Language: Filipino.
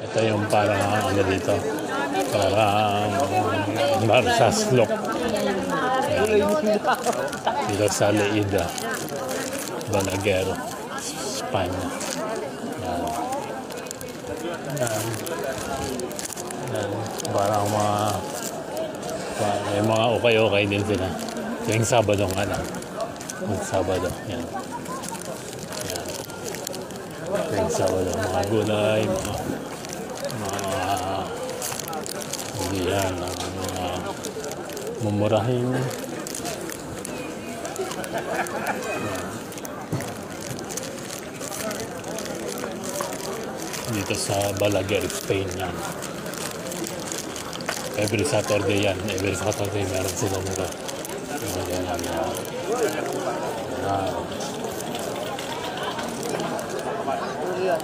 Ito yung parang ano dito. Parang marsaslok. Dito sa Leida. Balaguero. Espanya. Yan. Parang may mga okay-okay din sila. Yung Sabado nga lang. Yung Sabado. Yan. Yung Sabado. Mga gulay. Hindi yan. Mga mumurahin. Dito sa Balaguer, Spain yan. Every Saturday yan. Every Saturday meron sila mura. Yan.